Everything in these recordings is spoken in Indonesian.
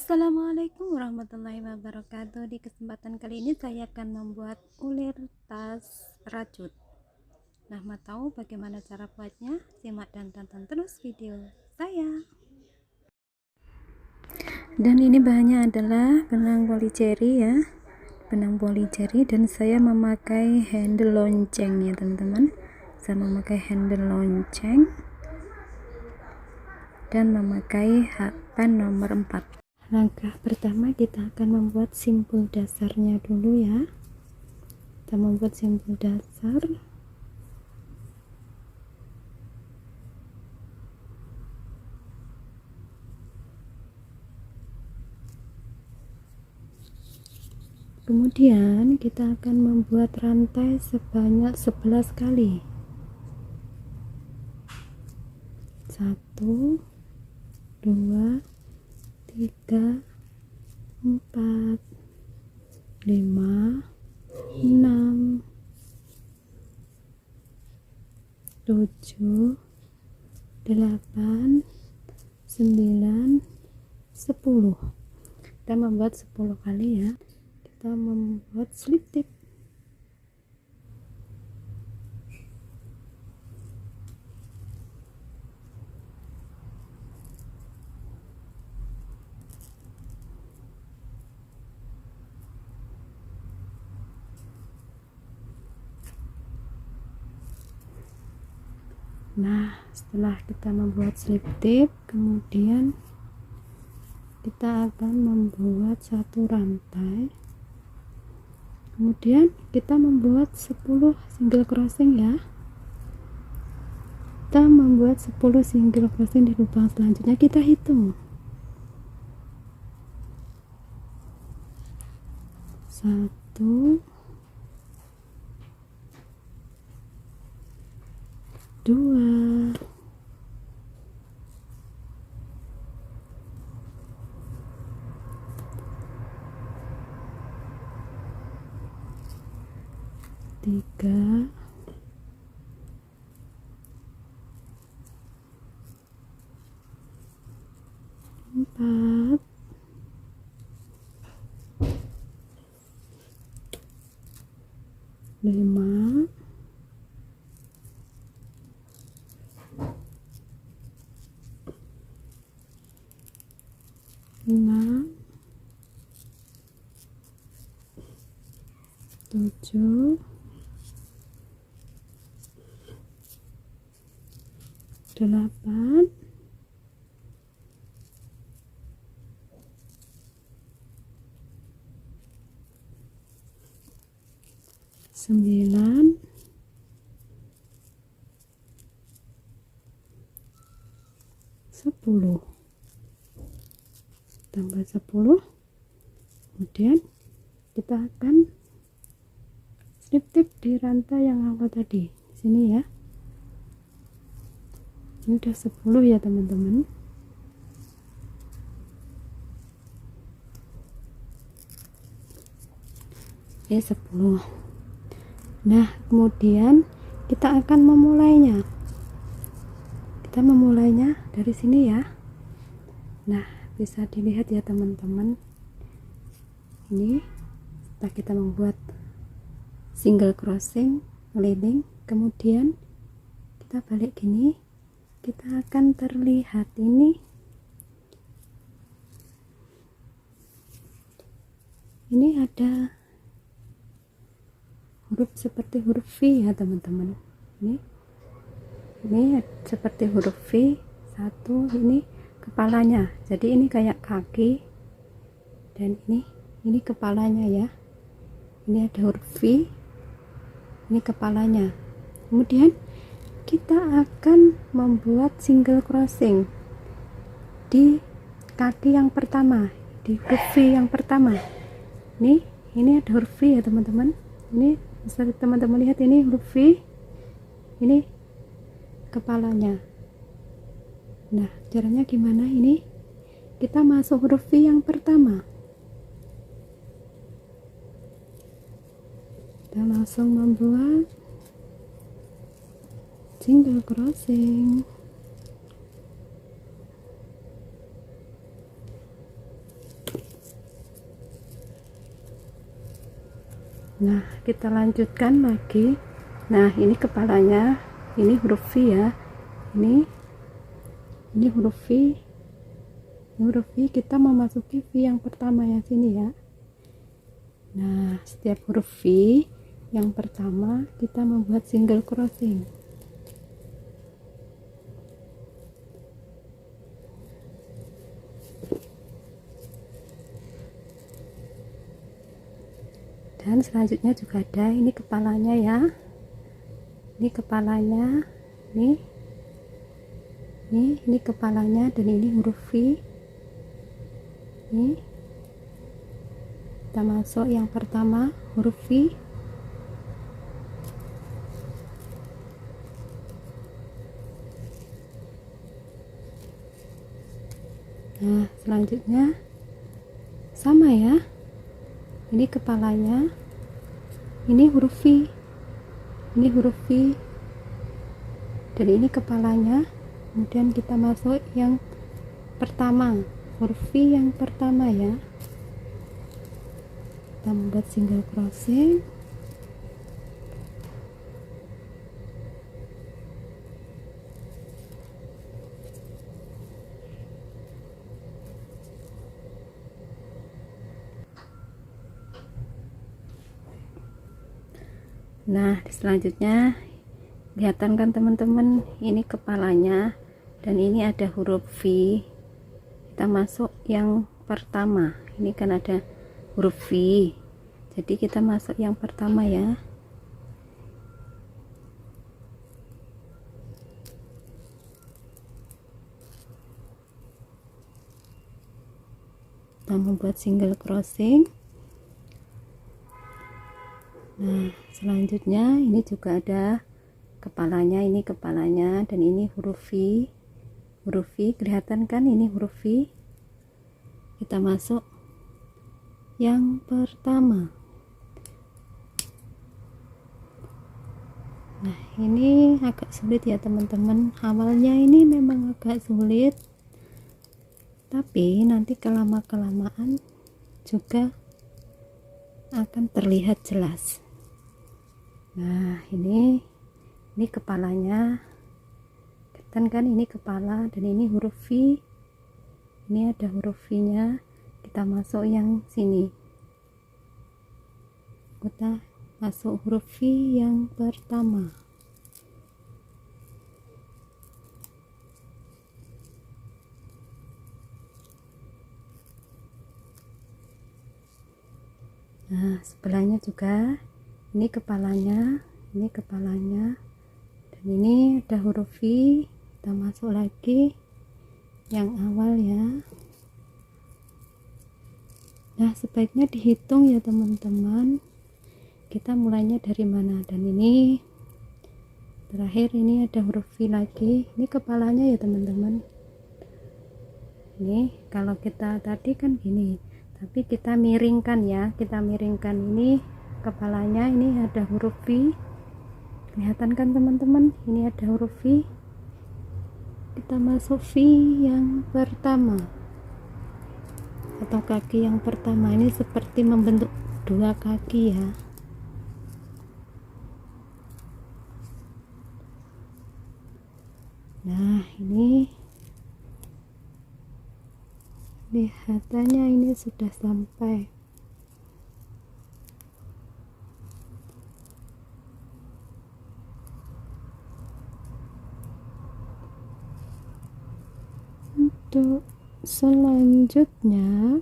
Assalamualaikum warahmatullahi wabarakatuh. Di kesempatan kali ini saya akan membuat ulir tas rajut. Nah, mau tahu bagaimana cara buatnya? Simak dan tonton terus video saya. Dan ini bahannya adalah benang polyceri ya, benang polyceri, dan saya memakai handle lonceng ya teman-teman. Saya memakai handle lonceng dan memakai pen nomor 4. Langkah pertama kita akan membuat simpul dasarnya dulu ya. Kita membuat simpul dasar. Kemudian kita akan membuat rantai sebanyak 11 kali. 1 2 3 4 5 6 7 8 9 10. Kita membuat 10 kali ya. Kita membuat slip tip. Nah, setelah kita membuat slip tip, kemudian kita akan membuat satu rantai. Kemudian kita membuat 10 single crossing ya. Kita membuat 10 single crossing di lubang selanjutnya. Kita hitung 1 2 3 4 5 6 7 8 9 10. Tambah 10. Kemudian kita akan slip tip di rantai yang awal tadi di sini ya. Ini udah 10 ya teman-teman. Ini 10. Nah, kemudian kita akan memulainya. Kita memulainya dari sini ya. Nah, bisa dilihat ya teman-teman. Ini setelah kita membuat single crossing keliling, kemudian kita balik gini, kita akan terlihat ini ada huruf seperti huruf V ya teman-teman. Ini seperti huruf V. Satu, ini kepalanya, jadi ini kayak kaki, dan ini kepalanya ya. Ini ada huruf V, ini kepalanya. Kemudian kita akan membuat single crossing di kaki yang pertama, di huruf V yang pertama. Ini ada huruf V ya teman-teman. Ini bisa teman-teman lihat, ini huruf V, ini kepalanya. Nah, caranya gimana? Ini kita masuk huruf V yang pertama, kita langsung membuat single crossing. Nah, kita lanjutkan lagi. Nah, ini kepalanya, ini huruf V ya. Ini huruf V. Huruf V, kita memasuki V yang pertama yang sini ya. Nah, setiap huruf V yang pertama kita membuat single crossing. Dan selanjutnya juga ada ini kepalanya ya. Ini kepalanya, ini kepalanya, dan ini huruf V. Ini kita masuk yang pertama huruf V. Nah, selanjutnya sama ya, ini kepalanya, ini huruf V, ini huruf V, dan ini kepalanya. Kemudian kita masuk yang pertama, huruf V yang pertama ya. Kita membuat single crossing. Nah, selanjutnya kelihatan kan teman-teman, ini kepalanya dan ini ada huruf V. Kita masuk yang pertama, ini kan ada huruf V, jadi kita masuk yang pertama ya. Kita membuat single crossing. Nah, selanjutnya ini juga ada kepalanya, ini kepalanya, dan ini huruf V. Huruf V kelihatan kan, ini huruf V. Kita masuk yang pertama. Nah, ini agak sulit ya teman-teman. Awalnya ini memang agak sulit, tapi nanti kelama-kelamaan juga akan terlihat jelas. Nah, ini kepalanya, kan ini kepala, dan ini huruf V. Ini ada huruf V nya. Kita masuk yang sini, kita masuk huruf V yang pertama. Nah, sebelahnya juga ini kepalanya, dan ini ada huruf V. Kita masuk lagi yang awal ya. Nah, sebaiknya dihitung ya teman-teman, kita mulainya dari mana. Dan ini terakhir, ini ada huruf V lagi, ini kepalanya ya teman-teman. Ini kalau kita tadi kan gini, tapi kita miringkan ya, kita miringkan ini kepalanya, ini ada huruf V. Kelihatan kan teman-teman, ini ada huruf V. Kita masuk V yang pertama atau kaki yang pertama. Ini seperti membentuk dua kaki ya. Nah, ini lihatannya ini sudah sampai. Untuk selanjutnya,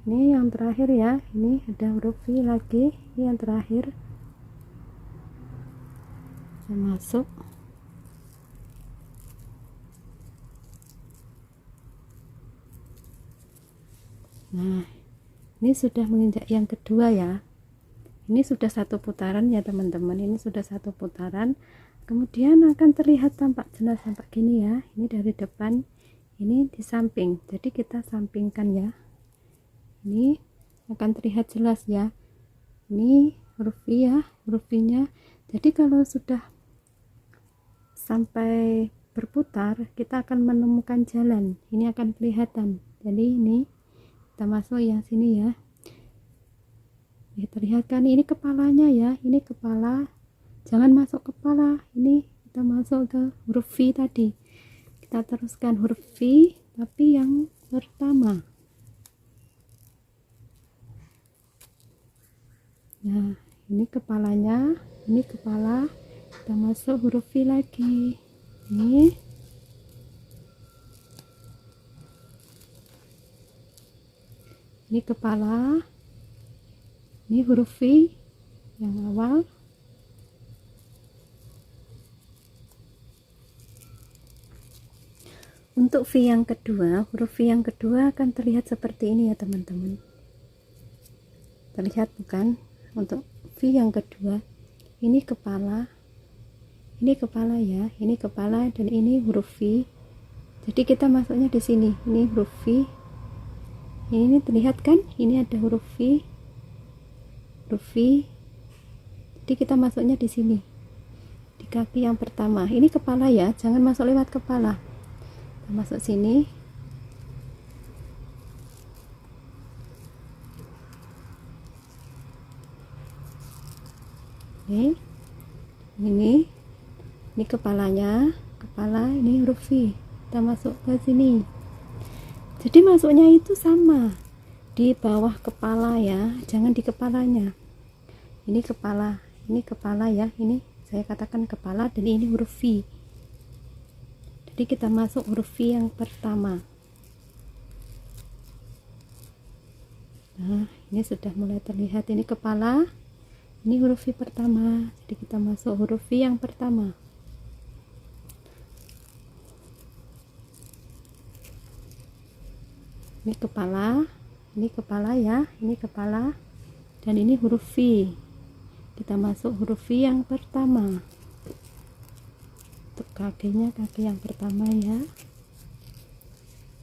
ini yang terakhir ya, ini ada huruf V lagi, ini yang terakhir. Saya masuk. Nah, ini sudah menginjak yang kedua ya. Ini sudah satu putaran ya teman-teman, ini sudah satu putaran. Kemudian akan terlihat tampak jelas, tampak gini ya. Ini dari depan, ini di samping, jadi kita sampingkan ya. Ini akan terlihat jelas ya. Ini huruf V ya, huruf V nya. Jadi kalau sudah sampai berputar, kita akan menemukan jalan, ini akan kelihatan. Jadi ini kita masuk yang sini ya. Ya, terlihat kan ini kepalanya ya, ini kepala, jangan masuk kepala, ini kita masuk ke huruf V tadi. Kita teruskan huruf V tapi yang pertama. Nah, ini kepalanya, ini kepala, kita masuk huruf V lagi. Ini kepala, ini huruf V yang awal. Untuk V yang kedua, huruf V yang kedua akan terlihat seperti ini ya teman-teman. Terlihat bukan? Untuk V yang kedua, ini kepala ya, ini kepala dan ini huruf V. Jadi kita masuknya di sini. Ini huruf V. Ini terlihat kan? Ini ada huruf V. Jadi kita masuknya di sini, di kaki yang pertama. Ini kepala ya, jangan masuk lewat kepala. Kita masuk sini. Ini kepalanya, ini huruf V. Kita masuk ke sini. Jadi masuknya itu sama di bawah kepala ya, jangan di kepalanya. Ini kepala ya, ini saya katakan kepala dan ini huruf V. Jadi kita masuk huruf V yang pertama. Nah, ini sudah mulai terlihat, ini kepala, ini huruf V pertama. Jadi kita masuk huruf V yang pertama. Ini kepala ya, ini kepala dan ini huruf V. Kita masuk huruf V yang pertama. Untuk kakinya, kaki yang pertama ya.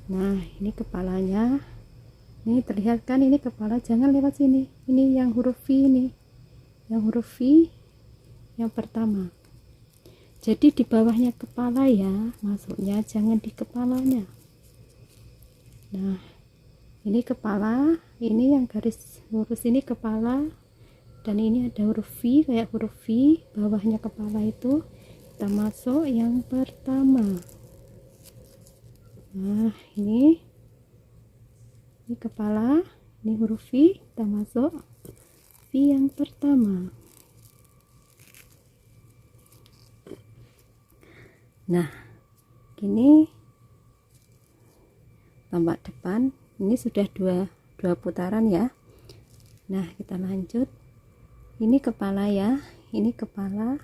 Nah, ini kepalanya. Ini terlihat kan, ini kepala, jangan lewat sini. Ini yang huruf V ini. Yang huruf V yang pertama. Jadi di bawahnya kepala ya, masuknya jangan di kepalanya. Nah, ini kepala, ini yang garis lurus ini kepala dan ini ada huruf V kayak huruf V, bawahnya kepala itu kita masuk yang pertama. Nah, ini kepala, ini huruf V, kita masuk V yang pertama. Nah, gini tampak depan, ini sudah dua putaran ya. Nah, kita lanjut. Ini kepala ya, ini kepala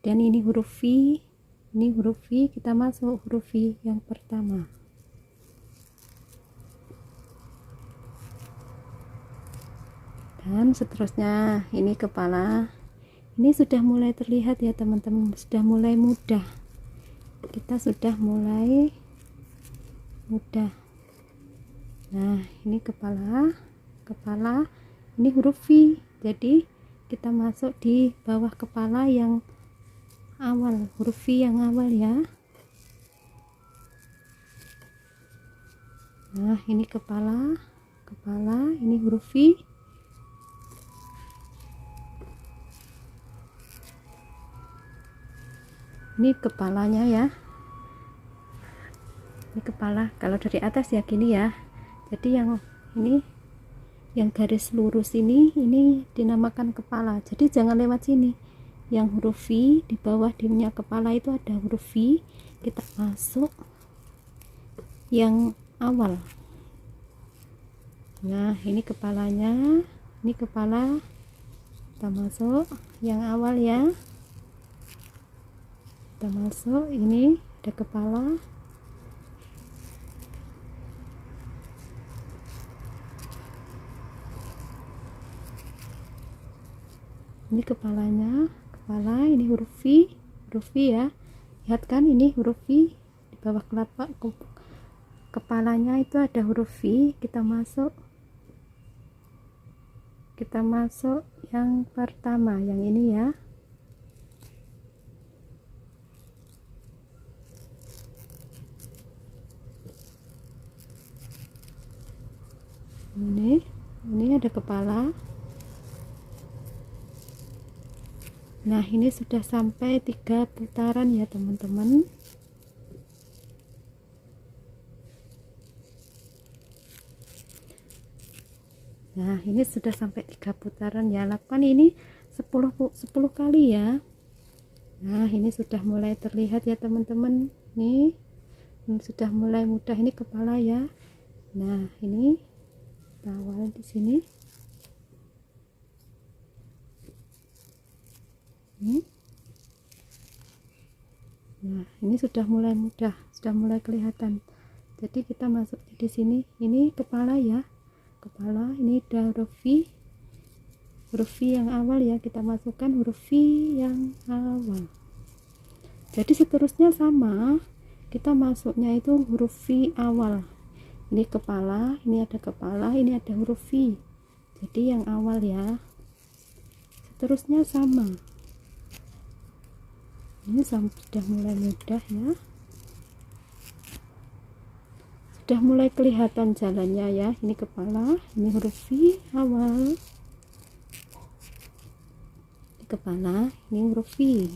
dan ini huruf V, ini huruf V, kita masuk huruf V yang pertama. Dan seterusnya, ini kepala, ini sudah mulai terlihat ya teman-teman, sudah mulai mudah, kita sudah mulai mudah. Nah, ini kepala, ini huruf V, jadi kita masuk di bawah kepala yang awal, huruf V yang awal ya. Nah, ini kepala, ini huruf V. Ini kepalanya ya. Ini kepala, kalau dari atas ya gini ya. Jadi yang ini, yang garis lurus ini dinamakan kepala. Jadi jangan lewat sini. Yang huruf V di bawah dimnya kepala itu ada huruf V, kita masuk yang awal. Nah, ini kepalanya, ini kepala, kita masuk yang awal ya. Kita masuk, ini ada kepala. Ini kepalanya, ini huruf V ya. Lihat kan, ini huruf V di bawah kepalanya itu ada huruf V. Kita masuk yang pertama, yang ini ya. Ini ada kepala. Nah, ini sudah sampai 3 putaran ya teman-teman. Nah, ini sudah sampai 3 putaran ya. Lakukan ini 10 kali ya. Nah, ini sudah mulai terlihat ya teman-teman. Nih, ini sudah mulai mudah. Ini kepala ya. Nah, ini awal di sini. Nah, ini sudah mulai mudah, sudah mulai kelihatan. Jadi kita masuk di sini. Ini kepala ya. Kepala, ini ada huruf V yang awal ya. Kita masukkan huruf V yang awal. Jadi seterusnya sama. Kita masuknya itu huruf V awal. Ini kepala, ini ada kepala, ini ada huruf V. Jadi yang awal ya. Seterusnya sama. Ini sudah mulai mudah ya, sudah mulai kelihatan jalannya ya. Ini kepala, ini huruf V awal, ini kepala, ini huruf V.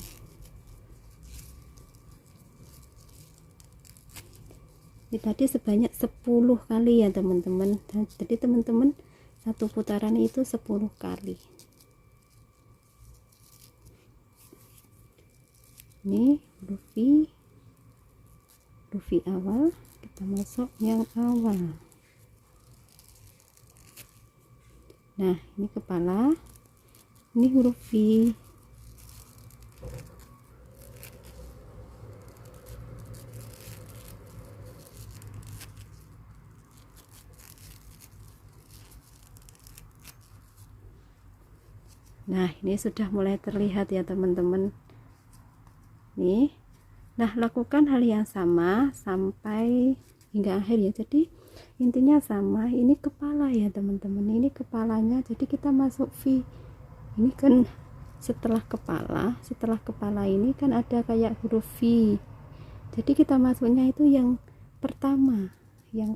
Ini tadi sebanyak 10 kali ya teman-teman. Jadi teman-teman satu putaran itu 10 kali. Ini huruf V awal, kita masuk yang awal. Nah, ini kepala, ini huruf V. Nah, ini sudah mulai terlihat ya teman-teman. Nih, nah lakukan hal yang sama sampai hingga akhir ya. Jadi intinya sama. Ini kepala ya teman-teman, ini kepalanya. Jadi kita masuk V. Ini kan setelah kepala ini kan ada kayak huruf V. Jadi kita masuknya itu yang pertama, yang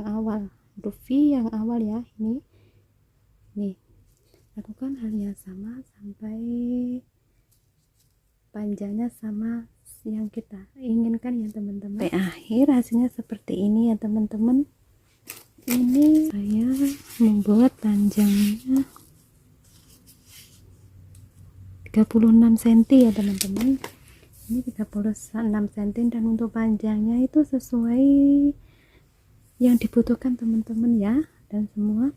awal, huruf V yang awal ya. Ini nih, lakukan hal yang sama sampai panjangnya sama yang kita inginkan ya teman-teman. Sampai akhir hasilnya seperti ini ya teman-teman. Ini saya membuat panjangnya 36 cm ya teman-teman. Ini 36 cm dan untuk panjangnya itu sesuai yang dibutuhkan teman-teman ya, dan semua.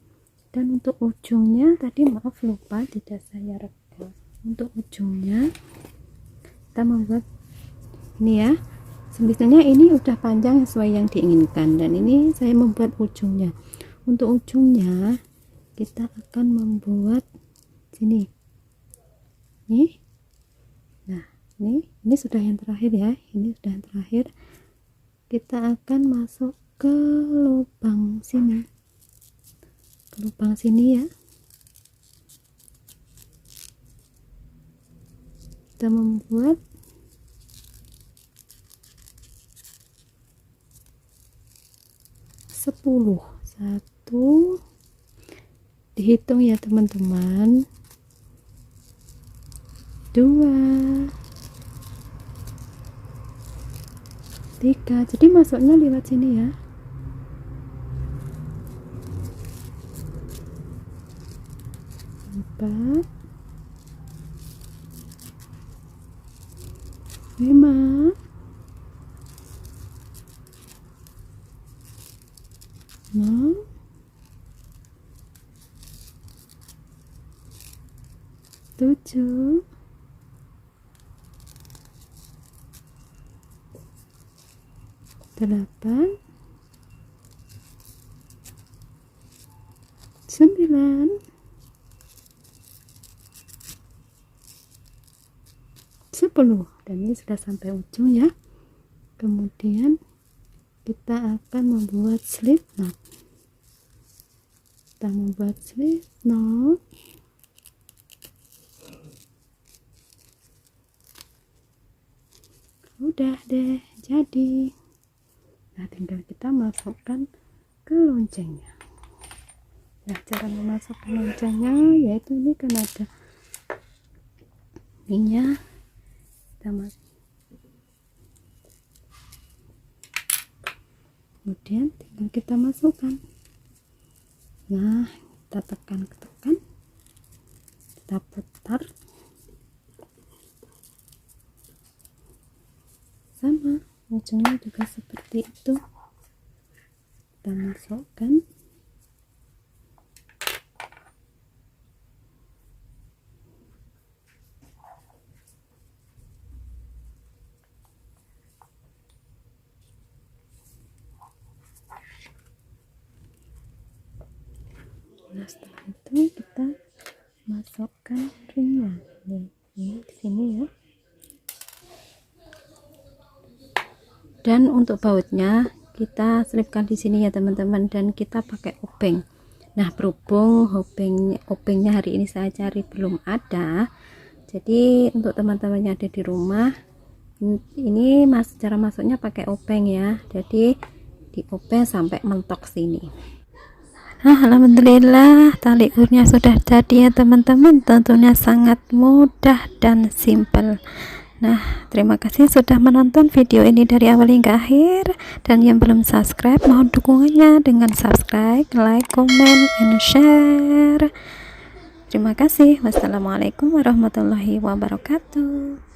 Dan untuk ujungnya tadi maaf lupa tidak saya rekam. Untuk ujungnya kita membuat ini ya, sebetulnya ini udah panjang sesuai yang diinginkan, dan ini saya membuat ujungnya. Untuk ujungnya kita akan membuat sini nih. Nah, ini sudah yang terakhir ya, ini sudah yang terakhir. Kita akan masuk ke lubang sini, ya. Kita membuat 10. 1, dihitung ya teman-teman, 2, 3. Jadi masuknya lewat sini ya. 4, 5, 6, 7, 8, 9, 10. Dan ini sudah sampai ujung ya. Kemudian kita akan membuat slip knot. Kita membuat slip knot. Udah deh jadi. Nah, tinggal kita masukkan ke loncengnya. Nah, cara memasukkan loncengnya yaitu ini kan ada minyak, kemudian tinggal kita masukkan. Nah, kita tekan, kita putar, sama ujungnya juga seperti itu, kita masukkan. Nah, setelah itu kita masukkan ringnya nih, di sini ya. Dan untuk bautnya kita selipkan di sini ya teman-teman, dan kita pakai obeng. Nah, berhubung obengnya hari ini saya cari belum ada, jadi untuk teman-teman yang ada di rumah ini cara masuknya pakai obeng ya. Jadi di obeng sampai mentok sini. Nah, alhamdulillah tali urnya sudah jadi ya teman-teman, tentunya sangat mudah dan simple. Nah, terima kasih sudah menonton video ini dari awal hingga akhir, dan yang belum subscribe mohon dukungannya dengan subscribe, like, comment, and share. Terima kasih. Wassalamualaikum warahmatullahi wabarakatuh.